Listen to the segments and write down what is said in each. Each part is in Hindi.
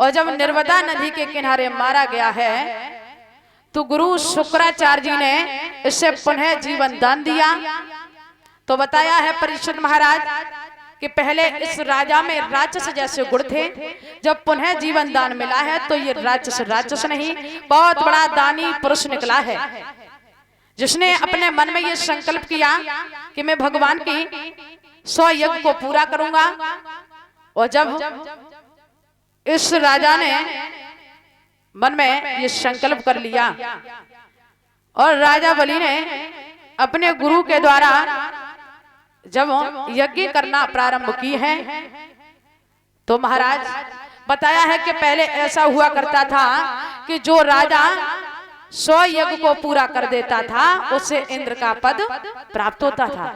और जब नर्मदा नदी के किनारे मारा गया है तो गुरु शुक्राचार्य जी ने इसे पुनः जीवन दान दिया। तो बताया है परीक्षित महाराज कि पहले इस राजा में राक्षस जैसे गुण थे, जब पुनः जीवन दान मिला है तो ये राक्षस नहीं, बहुत बड़ा दानी पुरुष निकला है, जिसने अपने मन में ये संकल्प किया कि मैं भगवान की 100 यज्ञ को पूरा करूंगा। और जब इस राजा ने मन में ये संकल्प कर लिया और राजा बलि ने अपने गुरु के द्वारा जब यज्ञ करना प्रारंभ की है तो महाराज बताया है कि पहले ऐसा हुआ करता था कि जो राजा 100 यज्ञ को पूरा कर देता था उसे इंद्र का पद प्राप्त होता था।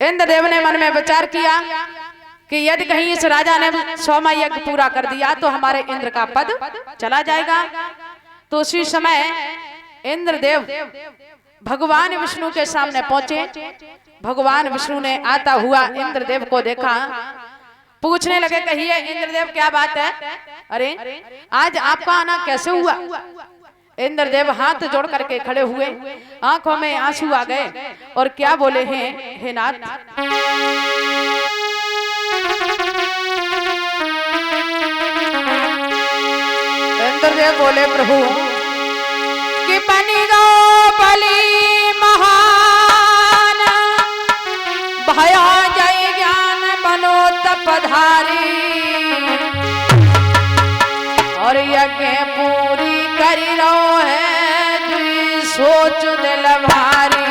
इंद्रदेव ने मन में विचार किया कि यदि कहीं इस राजा ने 100वां यज्ञ पूरा कर दिया तो हमारे इंद्र का पद चला जाएगा। तो उसी समय इंद्रदेव भगवान विष्णु के सामने पहुंचे। भगवान विष्णु ने आता हुआ इंद्रदेव को देखा, पूछने लगे, कहिए इंद्रदेव क्या बात है, अरे आज आपका आना कैसे हुआ। इंद्रदेव हाथ जोड़ करके खड़े हुए, आंखों में आंसू आ गए और क्या बोले हैं, हे नाथ इंद्रदेव बोले, प्रभु कि बनी दो बलि महान, भया जय ज्ञान बनो तपधारी, और यज्ञ पूरी करी लो है जी सोच दिल भारी।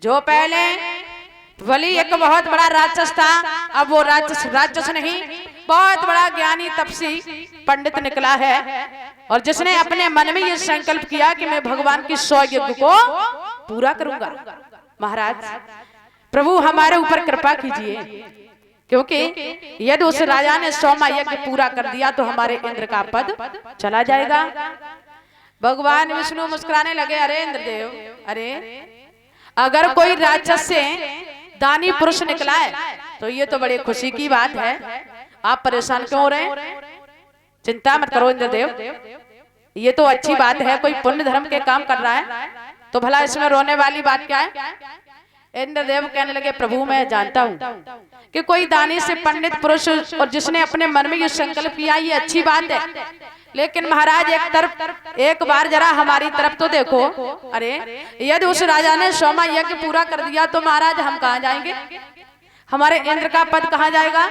जो पहले बलि एक बहुत बड़ा राक्षस था, अब वो राक्षस नहीं, बहुत बड़ा ज्ञानी तपसी पंडित निकला है, और जिसने अपने मन में ये संकल्प किया कि मैं भगवान की 100 यज्ञ को पूरा करूंगा। महाराज प्रभु हमारे ऊपर कृपा कीजिए, क्योंकि यदि उस राजा ने 100वां यज्ञ पूरा कर दिया तो हमारे इंद्र का पद चला जाएगा। भगवान विष्णु मुस्कुराने लगे, अरे इंद्रदेव, अरे अगर कोई राक्षस से दानी पुरुष निकला है तो ये तो बड़ी खुशी की बात है, आप परेशान क्यों हो रहे हैं, चिंता मत करो इंद्रदेव, ये तो अच्छी बात है, कोई पुण्य धर्म के काम कर रहा है, तो भला इसमें रोने वाली बात क्या है। इंद्रदेव कहने लगे, प्रभु मैं जानता हूँ कि कोई दानी से पंडित पुरुष और जिसने अपने मन में ये संकल्प किया ये अच्छी बात है, लेकिन महाराज एक बार जरा हमारी तरफ तो देखो, अरे यदि उस राजा ने 100वां यज्ञ पूरा कर दिया तो महाराज हम कहाँ जाएंगे, हमारे इंद्र का पद कहाँ जाएगा।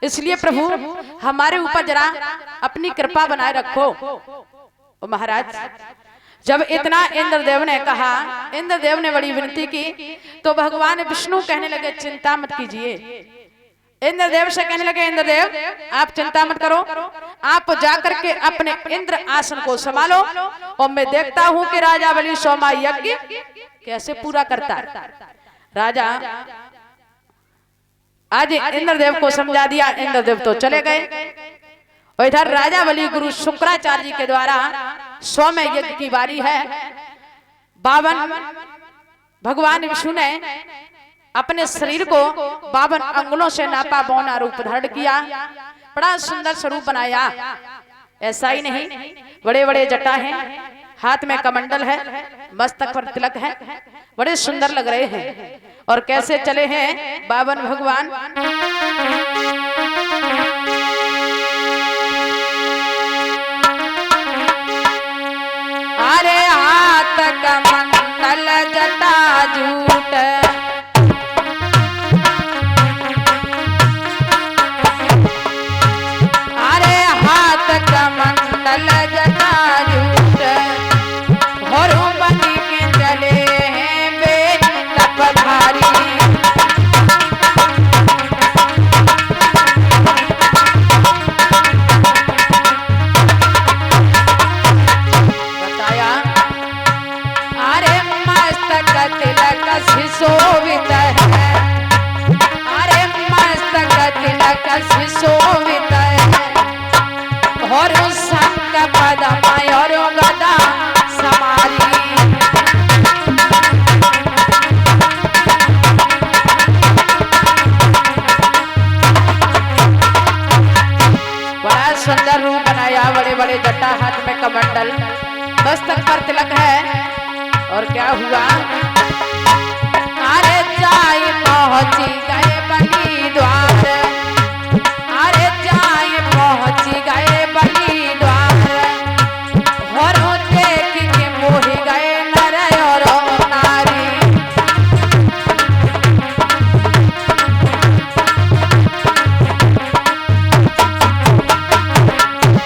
इसलिए प्रभु हमारे ऊपर जरा अपनी कृपा बनाए रखो। महाराज जब इतना इंद्रदेव ने कहा, इंद्रदेव ने बड़ी विनती की, तो भगवान विष्णु कहने लगे, चिंता मत कीजिए। इंद्रदेव से कहने लगे, इंद्रदेव आप चिंता मत करो, आप जाकर के अपने इंद्र आसन को संभालो और मैं देखता हूं कि राजा बलि 100वां यज्ञ कैसे पूरा करता है। राजा आज इंद्रदेव को समझा दिया, इंद्रदेव तो चले गए। और इधर राजा बलि गुरु शुक्राचार्य जी के द्वारा 100वें यज्ञ की बारी है। 52 भगवान विष्णु ने अपने शरीर को 52 अंगुलों से नापा, बौना रूप धारण किया, बड़ा सुंदर स्वरूप बनाया। ऐसा ही नहीं, बड़े बड़े जटा हैं, हाथ में कमंडल है, मस्तक पर तिलक है, बड़े सुंदर लग रहे हैं। और कैसे चले हैं 52 भगवान, मस्तक मंडल जटा जूट, अरे हाथ कमंडल जटा जूट, और बनी के चले हैं बेटपधारी। तिलक सुशोभित है, अरे मस्तक तिलक सुशोभित है, और शंख पद्म और गदा समारी। बड़ा सुंदर रूप बनाया, बड़े बड़े जटा, हाथ में कमंडल, मस्तक पर तिलक है। और क्या हुआ, अरे जाए पहुंची गए बलि द्वार, अरे जाए पहुंची गए बलि द्वार, और देख के मोह गए नर और नारी।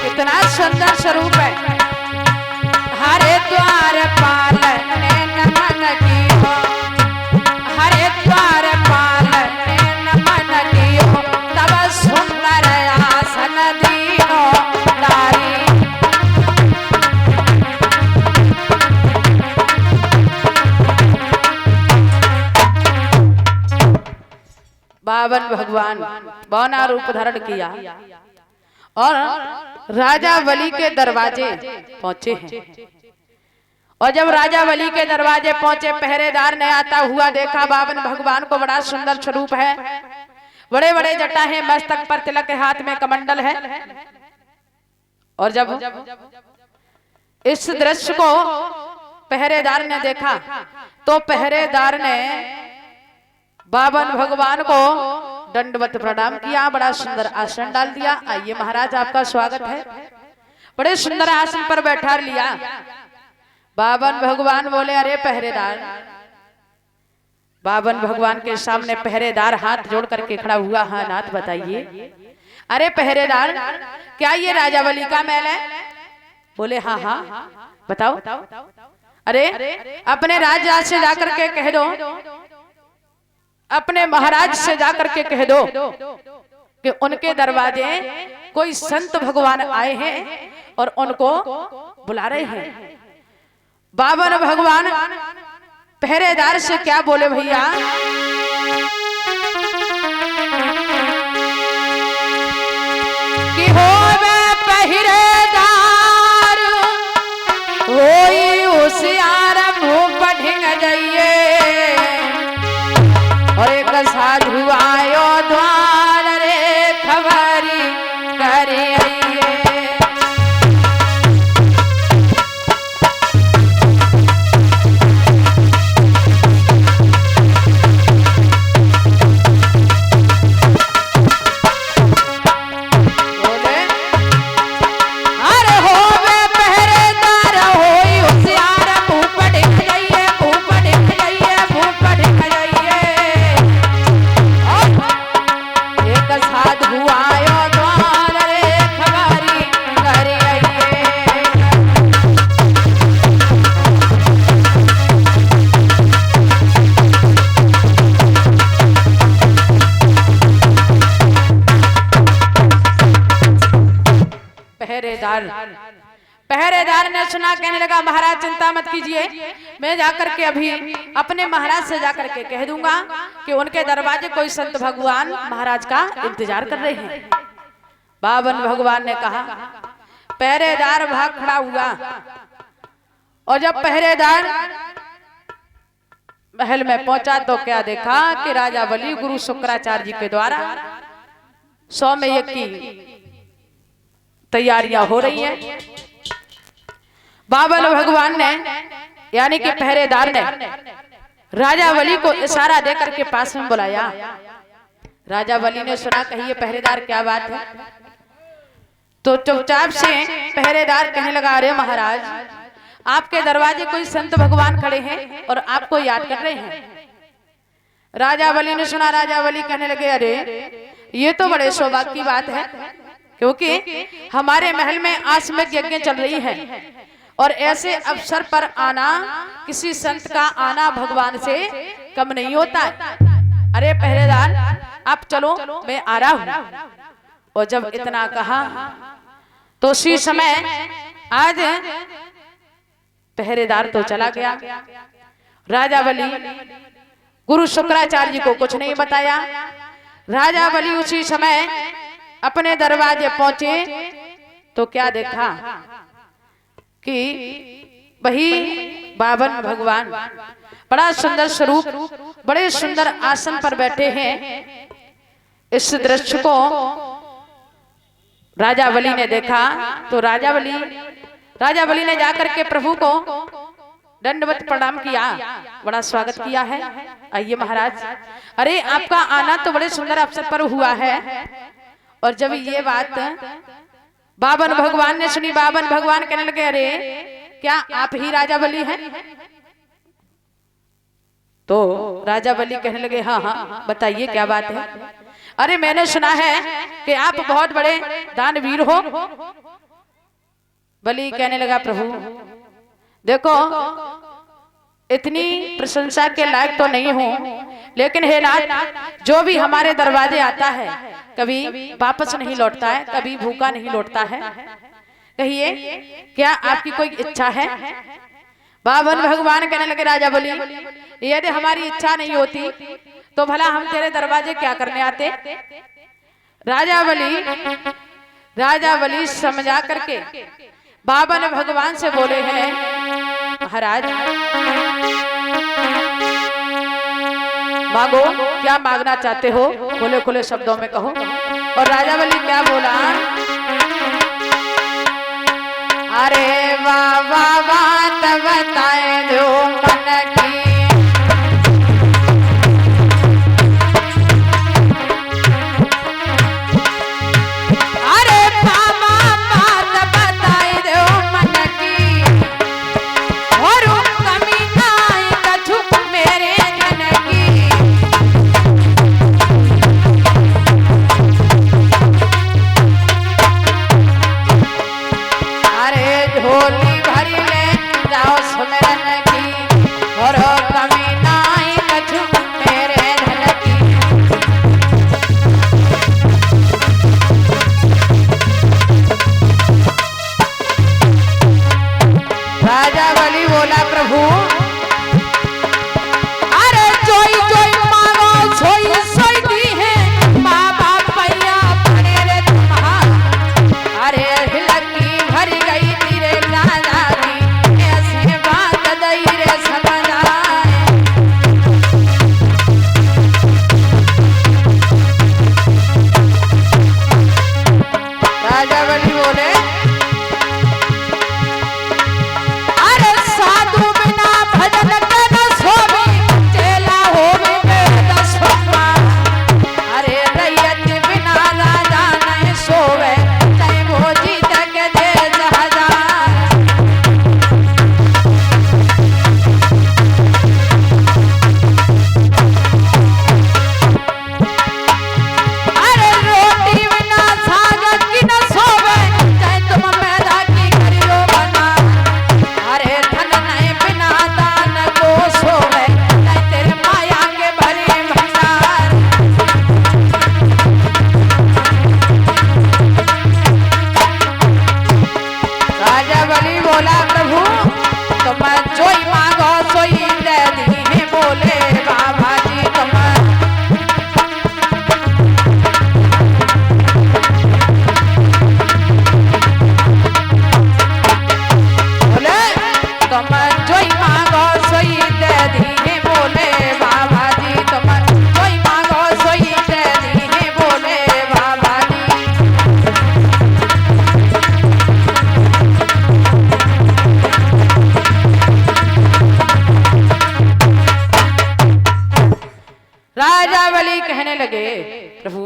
कितना सुंदर स्वरूप है। हरे द्वार पाल नमन की हो, हरे द्वार पाल नमन की हो, तब सुंदर आसन दीनो नारी। बावन भगवान बौना रूप धारण किया और राजा बलि के दरवाजे पहुंचे हैं। और जब राजा बलि के दरवाजे पहुंचे, पहरेदार ने आता हुआ देखा बावन भगवान को। बड़ा सुंदर स्वरूप है, बड़े बड़े जटा है, मस्तक पर तिलक है, हाथ में कमंडल है। और जब इस दृश्य को पहरेदार ने देखा तो पहरेदार ने बावन भगवान को दंडवत प्रणाम किया, बड़ा सुंदर आसन डाल दिया। आइए महाराज, आपका स्वागत है। बड़े सुंदर आसन पर बैठा लिया। बावन भगवान बोले, अरे पहरेदार। बावन भगवान के सामने पहरेदार हाथ जोड़ करके खड़ा हुआ। हाँ नाथ बताइए। अरे पहरेदार, क्या ये राजा बलि का महल है? बोले हाँ हाँ बताओ। अरे अपने राजा से जाकर के कह दो, अपने महाराज से जाकर के कह दो कि उनके दरवाजे कोई संत भगवान आए हैं और उनको बुला रहे हैं। बावन भगवान पहरेदार से क्या बोले भैया, कि हो पहरेदार होई होशियार मुंह पढ़िंग जाइए, और एक साधु आयो द्वार रे खबरी करे आइए। पहरेदार ने सुना, कहने लगा महाराज चिंता मत कीजिए, मैं जाकर के अभी अपने महाराज से जाकर के कह दूंगा कि उनके दरवाजे कोई संत भगवान महाराज का इंतजार कर रहे हैं। बावन भगवान ने कहा। पहरेदार भाग खड़ा हुआ और जब पहरेदार महल में पहुंचा तो क्या देखा कि राजा बलि गुरु शुक्राचार्य जी के द्वारा 100 में 1 की तैयारियां हो रही हैं। बावन भगवान ने यानी कि पहरेदार ने राजा बलि को इशारा देकर के पास में बुलाया। राजा बलि ने सुना, कहिए पहरेदार क्या बात है? तो चुपचाप से पहरेदार कहने लगा, अरे महाराज आपके दरवाजे कोई संत भगवान खड़े हैं और आपको याद कर रहे हैं। राजा बलि ने सुना, राजा बलि कहने लगे, अरे ये तो बड़े सौभाग्य की बात है, क्योंकि हमारे महल में आसमिक यज्ञ चल रही है और ऐसे अवसर पर आना, किसी संत का आना भगवान से कम नहीं होता है। अरे पहरेदार आप चलो, मैं आ रहा हूं। और जब इतना कहा तो उसी समय आज पहरेदार तो चला गया। राजा बलि गुरु शुक्राचार्य जी को कुछ नहीं बताया। राजा बलि उसी समय अपने दरवाजे पहुंचे तो क्या देखा कि वही बावन भगवान बड़ा सुंदर स्वरूप, बड़े सुंदर आसन पर बैठे हैं। इस दृश्य को राजा बलि ने देखा तो राजा बलि ने जाकर के प्रभु को दंडवत प्रणाम किया, बड़ा स्वागत किया है। आइए महाराज, अरे आपका आना तो बड़े सुंदर अवसर पर हुआ है। और जब ये बात बावन भगवान ने सुनी, बावन भगवान कहने लगे, अरे क्या आप ही राजा बलि हैं? तो राजा बलि कहने लगे, हाँ हाँ बताइए क्या बात है। अरे मैंने सुना है कि आप बहुत बड़े दानवीर हो। बलि कहने लगा, प्रभु देखो इतनी प्रशंसा के लायक तो नहीं हूँ, लेकिन हे नाथ, जो भी हमारे दरवाजे आता है कभी वापस नहीं लौटता है, कभी भूखा नहीं लौटता है। कहिए क्या आपकी कोई इच्छा है? बावन भगवान कहने लगे, राजा बलि यदि हमारी इच्छा नहीं होती तो भला हम तेरे दरवाजे क्या करने आते? राजा बलि समझा करके बावन भगवान से बोले हैं, महाराज मांगो, क्या मांगना चाहते हो, खुले खुले शब्दों में कहो। और राजा बलि क्या बोला, अरे वाह वाह बात बताए दो मन की, अरे बाबा बात बताए दो मन की, और कमी नाई कछु मेरे धन की। अरे झोली भरी ले जाओ सुमिरन की, और कमी नाई कछु मेरे धन की। राजा बलि बोला, प्रभु अरे जोई जोई मांगो सोई सोई दी है, बाबा पैया पड़े रे तुम्हारा। अरे हिलकी भर गई तेरे राजा की, ऐसी बात दई रे समझ आए। राजा बलि बोले, अरे साधु बिना भजन के न सोवे, चेला होवे वेद सोमा। अरे रैयत बिना राजा नहीं सोवे, तै वो जीत के दे हजार। अरे रोटी बिना साग की न सोवे, तै तुम मैदा की करियो बना। अरे धन नहीं बिना दान को सोवे, तै तेरे माया के भरे भंडार। राजा बलि बोला, प्रभु तुम जोई मांगो सोई दे दी है। बोले बाबा जी तुम, बोले तुम जोई मांगो सोई दे दी है। बोले बाबा जी तुम जोई मांगो सोई दे दी है। बोले बाबा जी। राजा बलि कहने लगे, प्रभु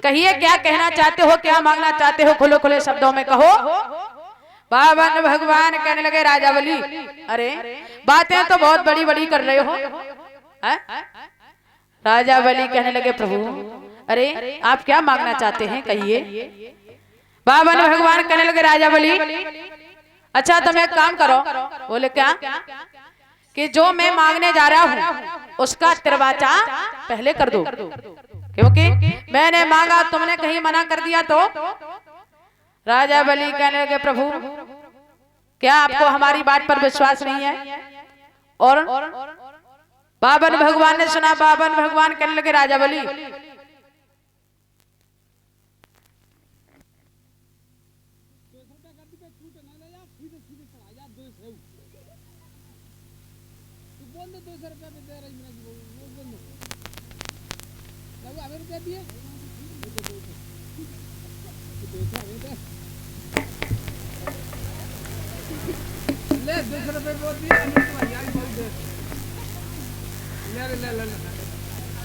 कहिए क्या कहना चाहते हो, क्या मांगना चाहते हो, खुले खुले शब्दों में कहो। पावन भगवान कहने लगे राजा बलि, अरे बातें तो बहुत बड़ी बड़ी कर रहे हो। राजा बलि कहने लगे प्रभु, अरे आप क्या मांगना चाहते हैं कहिए। पावन भगवान कहने लगे राजा बलि, अच्छा तुम एक काम करो। बोले क्या? कि जो मैं मांगने जा रहा हूँ उसका दरवाजा पहले कर दो, क्योंकि मैंने मांगा तुमने कहीं मना कर दिया तो। राजा बलि कहने लगे प्रभु, क्या आपको हमारी बात पर विश्वास नहीं है? और पावन भगवान ने सुना। पावन भगवान कहने लगे राजा बलि,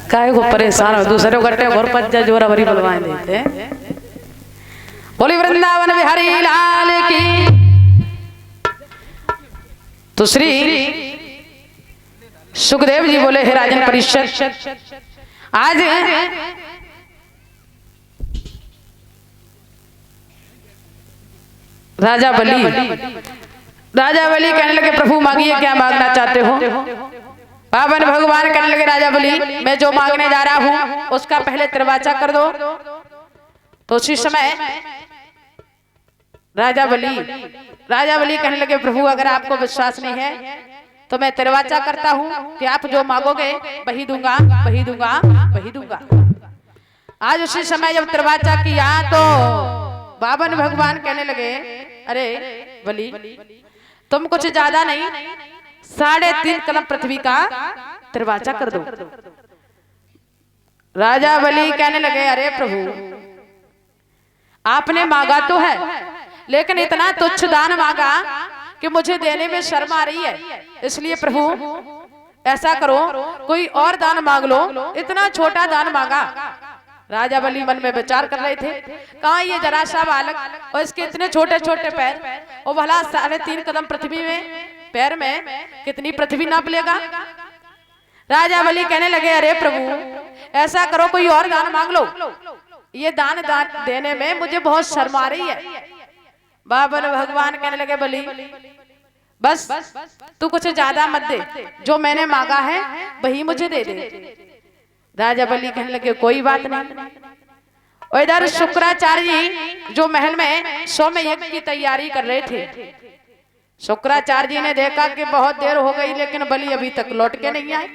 काहे को परेशान हो, दूसरे गट्टे और पज्जा जोरा भरी बलवाएं देते। बोली वृंदावन बिहारी लाल की। तो श्री सुखदेव जी बोले, हे राजन परीक्षित, आज राजा बलि कहने लगे प्रभु मांगिए, क्या मांगना चाहते हो? पावन भगवान कहने लगे राजा बलि, मैं जो मांगने जा रहा हूं उसका पहले दरवाजा कर दो। तो उसी समय राजा बलि कहने लगे प्रभु अगर आपको विश्वास नहीं है तो मैं दरवाजा करता हूं कि आप जो मांगोगे वही दूंगा, वही दूंगा, वही दूंगा। आज उसी समय जब दरवाजा किया तो पावन भगवान कहने लगे, अरे बलि तुम कुछ ज्यादा नहीं 3.5 कदम पृथ्वी का दरवाजा कर दो। राजा बलि कहने लगे, अरे प्रभु आपने मांगा तो है, लेकिन इतना तुच्छ दान मांगा कि मुझे देने में शर्म आ रही है। इसलिए प्रभु ऐसा करो कोई और दान मांग लो, इतना छोटा दान मांगा। राजा बलि मन में विचार कर रहे थे, कहा ये जरा सा बालक और इसके इतने छोटे छोटे पैर, और भला 3.5 कदम पृथ्वी में पैर में कितनी पृथ्वी नाप लेगा। राजा बलि कहने लगे, अरे प्रभु ऐसा करो कोई और दान मांग लो, ये दान देने में मुझे बहुत शर्म आ रही है। पावन भगवान कहने लगे, बलि बस तू कुछ ज्यादा मत दे, जो मैंने मांगा है वही मुझे दे दे। राजा बलि कहने लगे, कोई बात नहीं। और इधर शुक्राचार्य जी जो महल में सौम्य यज्ञ की तैयारी कर रहे थे, शुक्राचार्य जी ने देखा कि बहुत देर हो गई लेकिन बलि अभी तक लौट के नहीं आए।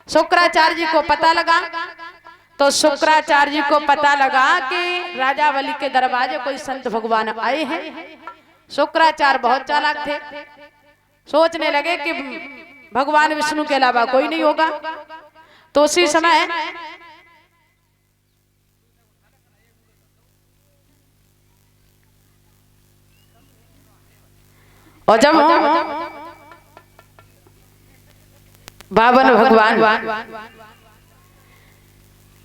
शुक्राचार्य जी को पता लगा, तो शुक्राचार्य जी को पता लगा कि राजा बलि के दरवाजे कोई संत भगवान आए हैं। शुक्राचार्य बहुत चालाक थे, सोचने लगे कि भगवान विष्णु के अलावा कोई नहीं होगा। तो उसी समय और जब पावन भगवान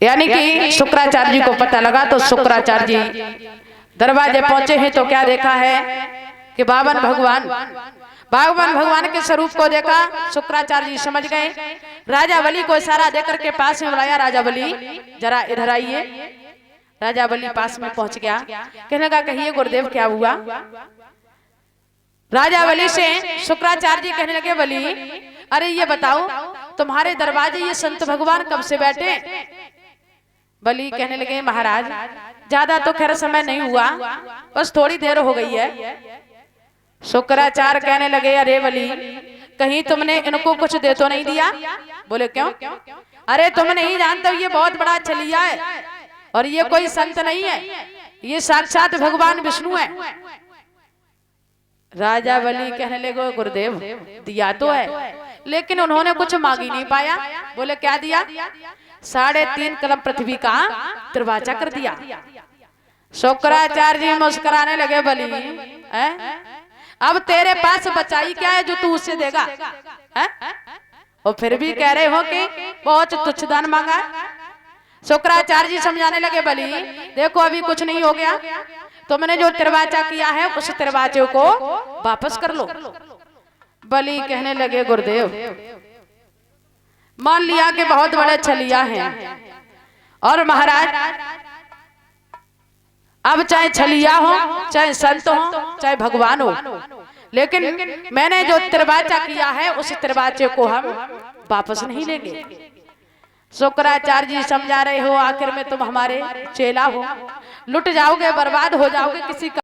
यानी कि शुक्राचार्य जी को पता लगा, तो शुक्राचार्य जी दरवाजे पहुंचे हैं तो क्या देखा है कि पावन भगवान के स्वरूप को देखा। शुक्राचार्य जी समझ गए, राजा बलि को इशारा देकर के पास में बुलाया, राजा बलि जरा इधर आइए। राजा बलि पास में पहुंच गया, कहने लगा कहिए गुरुदेव क्या हुआ। राजा बलि से शुक्राचार्य जी कहने लगे, बलि अरे ये बताओ तुम्हारे दरवाजे ये संत भगवान कब से बैठे। बलि कहने लगे, महाराज ज्यादा तो खैर समय नहीं हुआ, बस थोड़ी देर हो गई है। शुक्राचार्य कहने लगे, अरे बलि कहीं तुमने इनको कुछ दे तो नहीं दिया। बोले क्यों? अरे तुम नहीं जानते ये बहुत बड़ा छलिया है और ये कोई संत नहीं है, ये साक्षात भगवान विष्णु है। राजा बलि कहने लगे, गुरुदेव दिया तो है लेकिन उन्होंने कुछ मांग ही नहीं पाया। बोले क्या दिया? 3.5 कदम पृथ्वी का दरवाजा कर दिया। शुक्राचार्य जी मुस्कुराने लगे, बलि अब तेरे पास बचाई क्या है जो तू उससे देगा है? और फिर भी कह रहे हो कि बहुत तुच्छ दान मांगा। शुक्राचार्य जी समझाने लगे, बलि देखो अभी कुछ नहीं हो गया, तुमने जो तिरवाचा किया है उस तिरवाचे को वापस कर लो। बलि कहने लगे गुरुदेव, मान लिया कि बहुत बड़े छलिया हैं, और महाराज अब चाहे छलिया हो, चाहे संत हो, चाहे भगवान हो, लेकिन मैंने जो तिरवाचा किया है उस तिरवाचे को हम वापस नहीं लेंगे। शुक्राचार्य जी समझा रहे हो, आखिर में तुम हमारे चेला हो, लुट जाओगे, बर्बाद हो जाओगे, किसी का